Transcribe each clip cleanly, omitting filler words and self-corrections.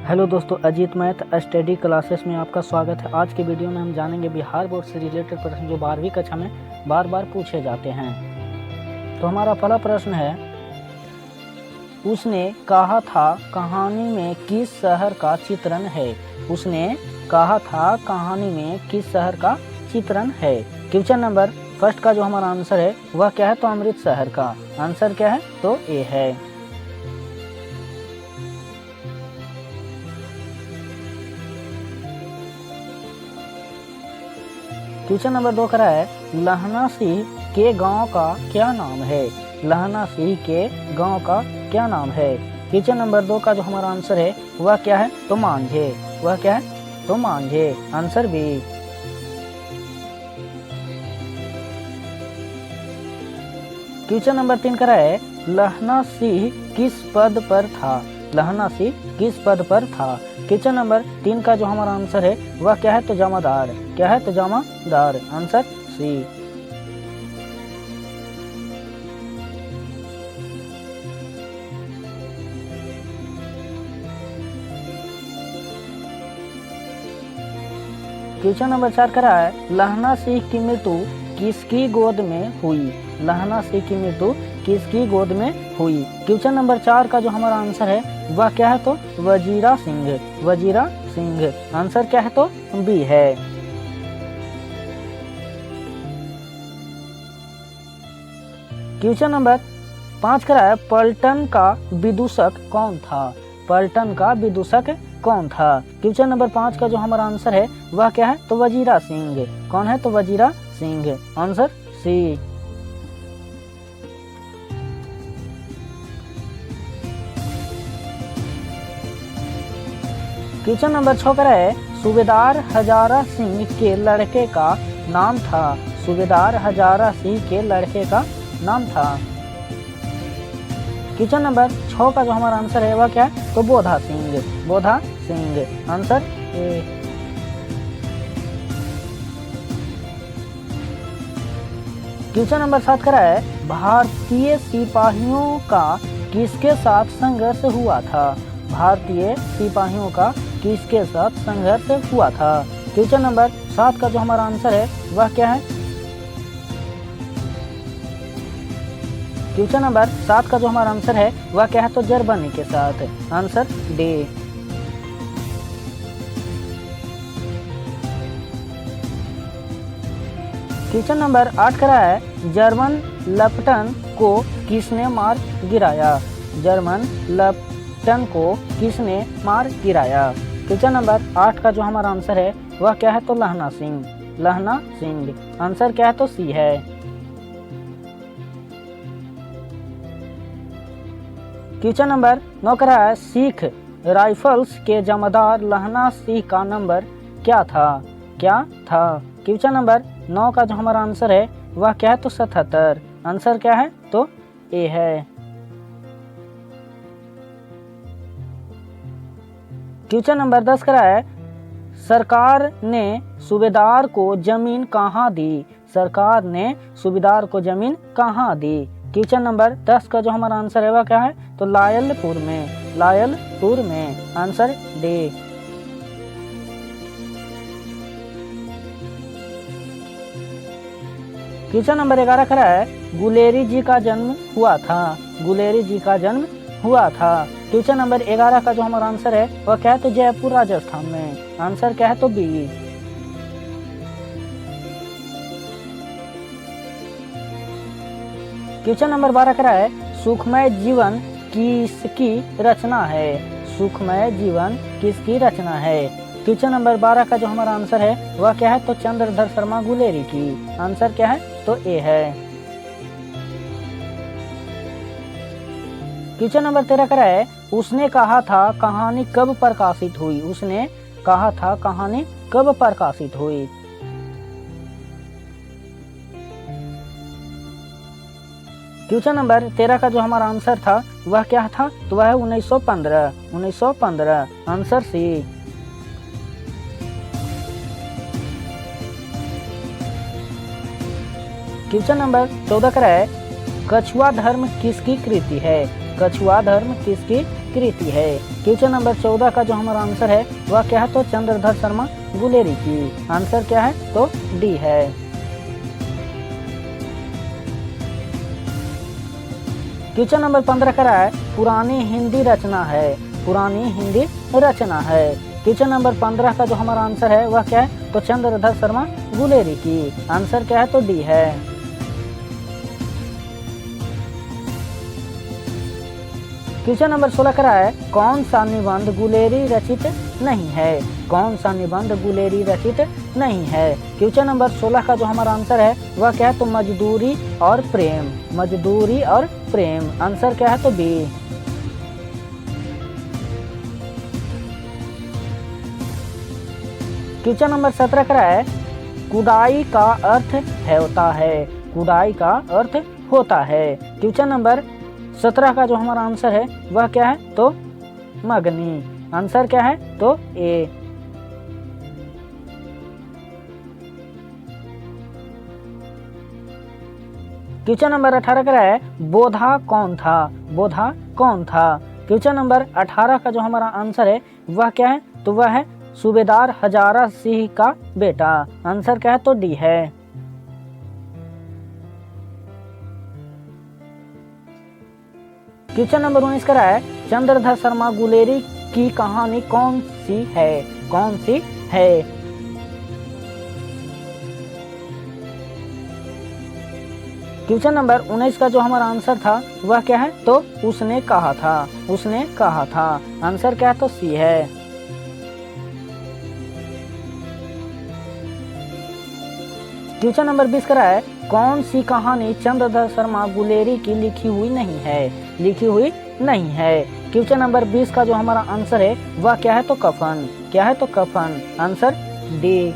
Hello दोस्तों, Ajit math study classes में आपका स्वागत है। आज के वीडियो में हम जानेंगे बिहार बोर्ड से रिलेटेड प्रश्न जो 12वीं कक्षा में बार बार पूछे जाते हैं। तो हमारा पहला प्रश्न है, उसने कहा था कहानी में किस शहर का चित्रण है। उसने कहा था कहानी में किस शहर का चित्रण है। क्वेश्चन नंबर फर्स्ट का जो हमारा आंसर है वह क्या है, तो अमृत शहर का आंसर क्या है, तो ए है। क्वेश्चन नंबर 2 करा है, लहना सिंह के गांव का क्या नाम है। लहना सिंह के गांव का क्या नाम है। क्वेश्चन नंबर 2 का जो हमारा आंसर है वह क्या है, तो मांझे। वह क्या है, तो मांझे आंसर बी। क्वेश्चन नंबर 3 करा है, लहना सिंह किस पद पर था। लहना सिंह किस पद पर था। क्वेश्चन नंबर 3 का जो हमारा आंसर है वह क्या है, तो जमादार। क्या है, तो जमादार आंसर सी। क्वेश्चन नंबर 4 करा है, लहना सिंह की मृत्यु किसकी गोद में हुई। लहना सिंह की मृत्यु किसकी गोद में हुई। क्वेश्चन नंबर 4 का जो हमारा आंसर है वह क्या है, तो वजीरा सिंह। वजीरा सिंह आंसर क्या है, तो बी है। क्वेश्चन नंबर 5 करा है, पलटन का विदूषक कौन था। पलटन का विदूषक कौन था। क्वेश्चन नंबर 5 का जो हमारा आंसर है वह क्या है, तो वजीरा सिंह। कौन है, तो Wazira Singh answer C. Question number 6 करा है, सूबेदार हजारा सिंह के लड़के का नाम था। सूबेदार हजारा सिंह के लड़के का नाम था। क्वेश्चन नंबर 6 का जो हमारा आंसर है वह क्या है, तो Bodha Singh. Bodha Singh answer A. Question number 7 करा है, भारतीय सिपाहियों का किसके साथ संघर्ष हुआ था। भारतीय सिपाहियों का किसके साथ संघर्ष हुआ था। क्वेश्चन नंबर 7 का जो हमारा आंसर है वह क्या है। क्वेश्चन नंबर 7 का जो हमारा आंसर है वह क्या है, तो जर्मनी के साथ आंसर डी। क्वेश्चन नंबर 8 करा है, जर्मन लपटन को किसने मार गिराया। जर्मन लपटन को किसने मार गिराया। क्वेश्चन नंबर 8 का जो हमारा आंसर है वह क्या है, तो लहना सिंह। लहना सिंह आंसर क्या है, तो सी है। क्वेश्चन नंबर 9 करा है, सिख राइफल्स के जमादार लहना सिंह का नंबर क्या था। क्या था। क्वेश्चन नंबर 9 का जो हमारा आंसर है वह क्या है, तो 77 आंसर क्या है, तो ए है। क्वेश्चन नंबर 10 करा है, सरकार ने सूबेदार को जमीन कहाँ दी। सरकार ने सूबेदार को जमीन कहाँ दी। क्वेश्चन नंबर 10 का जो हमारा आंसर है वह क्या है, तो लायलपुर में। लायलपुर में आंसर डी। क्वेश्चन नंबर 11 करा है, गुलेरी जी का जन्म हुआ था। गुलेरी जी का जन्म हुआ था। क्वेश्चन नंबर 11 का जो हमारा आंसर है वह क्या है, तो जयपुर राजस्थान में आंसर क्या है, तो बी। क्वेश्चन नंबर 12 करा है, सुखमय जीवन किसकी रचना है। सुखमय जीवन किसकी रचना है। क्वेश्चन नंबर 12 का जो हमारा आंसर है वह क्या है, तो चंद्रधर शर्मा गुलेरी की आंसर क्या है, तो ए है। क्वेश्चन नंबर 13 करा है, उसने कहा था कहानी कब प्रकाशित हुई। उसने कहा था कहानी कब प्रकाशित हुई। क्वेश्चन नंबर 13 का जो हमारा आंसर था वह क्या था, तो वह है 1915। 1915 आंसर सी। क्वेश्चन नंबर 14 करा है, कछुआ धर्म किसकी कृति है। कछुआ धर्म किसकी कृति है? क्वेश्चन नंबर 14 का जो हमारा आंसर है वह क्या है? तो चंद्रधर शर्मा गुलेरी की। आंसर क्या है? तो डी है। क्वेश्चन नंबर 15 का है पुरानी हिंदी रचना है। पुरानी हिंदी रचना है। क्वेश्चन नंबर 15 का जो हमारा आंसर है वह क्या है? तो चंद्रधर शर्मा गुलेरी की। आंसर क्या है? तो डी है। क्वेश्चन नंबर 16 का है कौन सा निबंध गुलेरी रचित नहीं है? कौन सा निबंध गुलेरी रचित नहीं है? क्वेश्चन नंबर 16 का जो हमारा आंसर है वह क्या है? तो मजदूरी और प्रेम। मजदूरी और प्रेम। आंसर क्या है? तो बी। क्वेश्चन नंबर 17 का है कुदाई का अर्थ होता है। कुदाई का अर्थ होता है। क्वेश्चन नंबर 17 का जो हमारा आंसर है वह क्या है? तो मगनी। आंसर क्या है? तो ए। क्वेश्चन नंबर 18 का है बोधा कौन था? बोधा कौन था? क्वेश्चन नंबर 18 का जो हमारा आंसर है वह क्या है? तो वह है सूबेदार हजारा सिंह का बेटा। आंसर क्या है? तो डी है। क्वेश्चन नंबर 19 का है चंद्रधर शर्मा गुलेरी की कहानी कौन सी है? कौन सी है? क्वेश्चन नंबर 19 का जो हमारा आंसर था वह क्या है? तो उसने कहा था। उसने कहा था। आंसर क्या है? तो सी है। क्वेश्चन नंबर 20 का है कौन सी कहानी चंद्रधर शर्मा गुलेरी की लिखी हुई नहीं है? लिखी हुई नहीं है। क्वेश्चन नंबर 20 का जो हमारा आंसर है वह क्या है? तो कफन। क्या है? तो कफन। Answer D.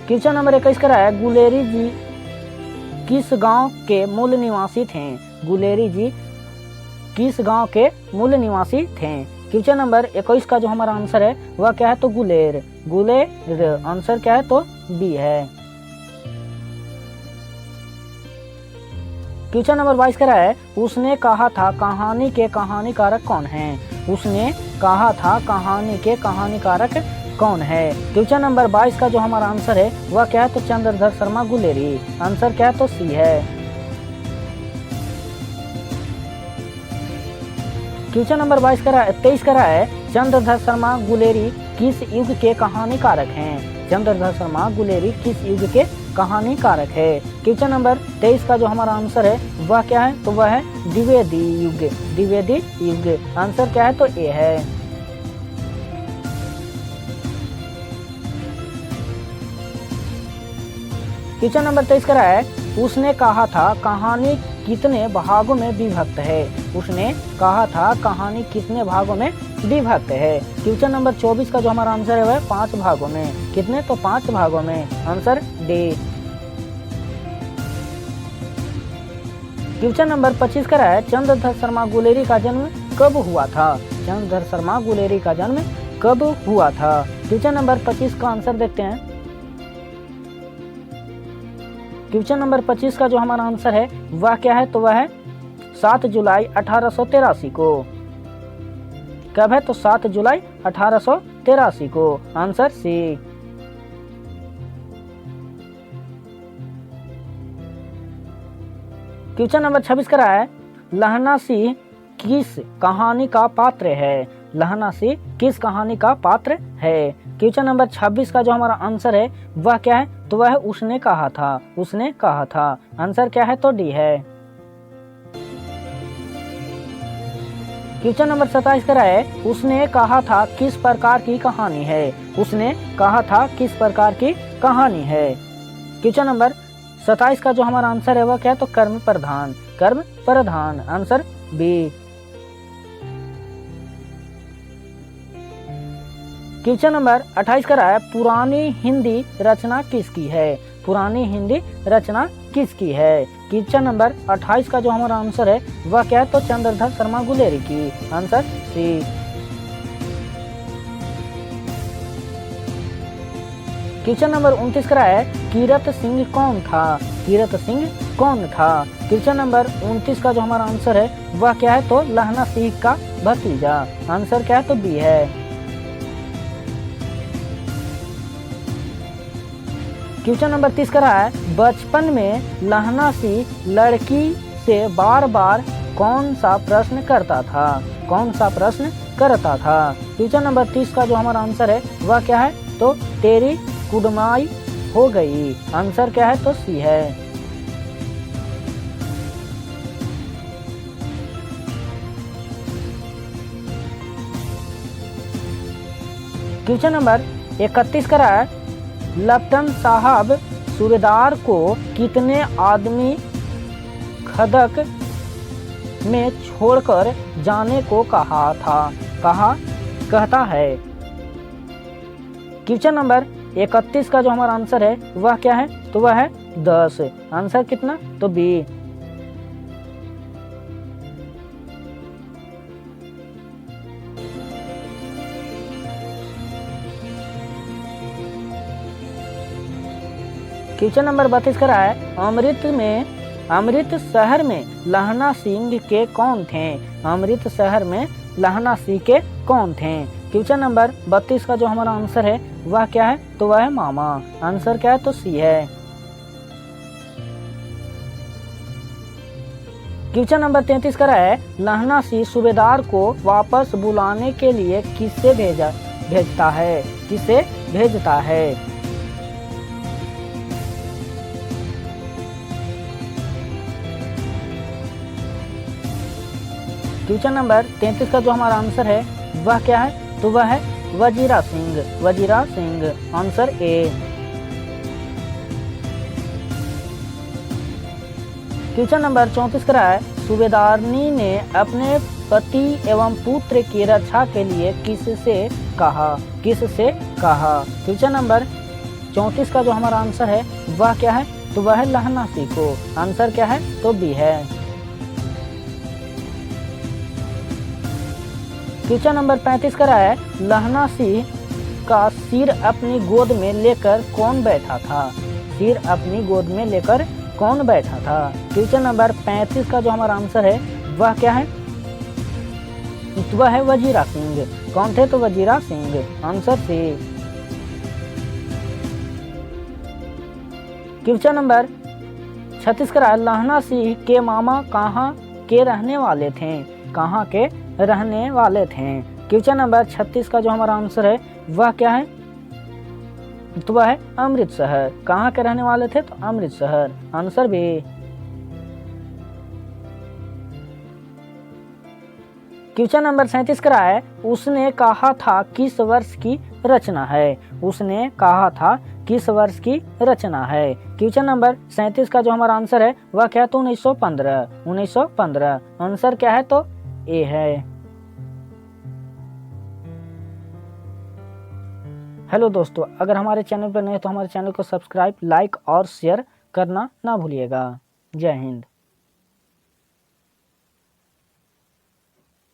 क्वेश्चन नंबर 21 का है गुलेरी जी किस गांव के मूल निवासी थे? गुलेरी जी किस गांव के मूल निवासी थे? क्वेश्चन नंबर 21 का जो हमारा आंसर है वह क्या है? तो गुलेर। गुलेर। आंसर क्या है? तो बी है। क्वेश्चन नंबर 22 का है उसने कहा था कहानी के कहानीकारक कौन है? उसने कहा था कहानी के कहानीकारक कौन है? क्वेश्चन नंबर 22 का जो हमारा आंसर है वह क्या है? तो चंद्रधर शर्मा गुलेरी। आंसर क्या है? तो सी है। क्वेश्चन नंबर 23 का है चंद्रधर शर्मा गुलेरी किस युग के कहानीकारक हैं? चंद्रधर शर्मा गुलेरी किस युग के कहानीकारक है? क्वेश्चन नंबर 23 का जो हमारा आंसर है वह क्या है? तो वह है द्विवेदी युग। द्विवेदी युग। आंसर क्या है? तो ए है। क्वेश्चन नंबर 23 का है उसने कहा था कहानी कितने भागों में विभक्त है? उसने कहा था कहानी कितने भागों में विभक्त है? क्वेश्चन नंबर 24 का जो हमारा आंसर है वह 5 भागों में। कितने? तो 5 भागों में। Answer D. क्वेश्चन नंबर 25 का है चंद्रधर शर्मा गुलेरी का जन्म कब हुआ था? चंद्रधर शर्मा गुलेरी का जन्म कब हुआ था? क्वेश्चन नंबर 25 का आंसर देखते हैं। क्वेश्चन नंबर 25 का जो हमारा आंसर है वह क्या है? तो वह है 7 जुलाई 1883 को। कब है? तो 7 जुलाई 1883 को। Answer C. क्वेश्चन नंबर 26 का है लहना सिंह किस कहानी का पात्र है? लहना सिंह किस कहानी का पात्र है? क्वेश्चन नंबर 26 का जो हमारा आंसर है वह क्या है? तो वह उसने कहा था। उसने कहा था। आंसर क्या है? तो डी है। क्वेश्चन नंबर 27 का है उसने कहा था किस प्रकार की कहानी है? उसने कहा था किस प्रकार की कहानी है? क्वेश्चन नंबर 27 का जो हमारा आंसर है वह क्या है? तो कर्म प्रधान। कर्म प्रधान। Answer B. क्वेश्चन नंबर 28 का है पुरानी हिंदी रचना किसकी है? पुरानी हिंदी रचना किसकी है? क्वेश्चन नंबर 28 का जो हमारा आंसर है वह क्या है? तो चंद्रधर शर्मा गुलेरी की। Answer C. क्वेश्चन नंबर 29 करा है कीरत सिंह कौन था। कीरत सिंह कौन था। क्वेश्चन नंबर 29 का जो हमारा आंसर है वह क्या है, तो लहना सिंह का भतीजा। आंसर क्या है, तो बी है। क्वेश्चन नंबर 30 करा है बचपन में लहना सिंह लड़की से बार बार कौन सा प्रश्न करता था। कौन सा प्रश्न करता था। क्वेश्चन नंबर 30 का जो हमारा आंसर है वह क्या है, तो तेरी कुड़माई हो गई। आंसर क्या है, तो सी है। क्वेश्चन नंबर 31 करा है लेफ्टिनेंट साहब सूबेदार को कितने आदमी खदक में छोड़कर जाने को कहा था। कहता है। क्वेश्चन नंबर 31 का जो हमारा आंसर है वह क्या है, तो वह है 10। आंसर कितना, तो बी। क्वेश्चन नंबर 32 करा है अमृत शहर में लहना सिंह के कौन थे। अमृत शहर में लहना सिंह के कौन थे। क्वेश्चन नंबर 32 का जो हमारा आंसर है वह क्या है, तो वह है मामा। आंसर क्या है, तो सी है। क्वेश्चन नंबर 33 करा है लहना सिंह सूबेदार को वापस बुलाने के लिए किससे भेजता है। किसे भेजता है। क्वेश्चन नंबर 33 का जो हमारा आंसर है वह क्या है, तो वह है Wazira Singh. Wazira Singh. Answer A. Question number 34 करा है सूबेदारनी ने अपने पति एवं पुत्र की रक्षा के लिए किससे कहा। किससे कहा। क्वेश्चन नंबर 34 का जो हमारा आंसर है वह क्या है, तो वह है लहना सिंह को। आंसर क्या है, तो बी है। क्वेश्चन नंबर 35 करा है लहना सिंह का सिर अपनी गोद में लेकर कौन बैठा था। सिर अपनी गोद में लेकर कौन बैठा था। क्वेश्चन नंबर 35 का जो हमारा आंसर है वह क्या है, वह है वजीरा सिंह। कौन थे, तो Wazira Singh. Answer C. Question number 36 करा है लहना सिंह के मामा कहाँ के रहने वाले थे। कहाँ के रहने वाले थे। क्वेश्चन नंबर 36 का जो हमारा आंसर है वह क्या है, तो वह है अमृतसर। कहाँ के रहने वाले थे, तो Amritsar. Answer B. Question number 37 करा है उसने कहा था किस वर्ष की रचना है। उसने कहा था किस वर्ष की रचना है। क्वेश्चन नंबर 37 का जो हमारा आंसर है वह क्या है, तो 1915। 1915। आंसर क्या है, तो ए है। हेलो दोस्तों, अगर हमारे चैनल पर नए तो हमारे चैनल को सब्सक्राइब, लाइक और शेयर करना ना भूलिएगा। जय हिंद।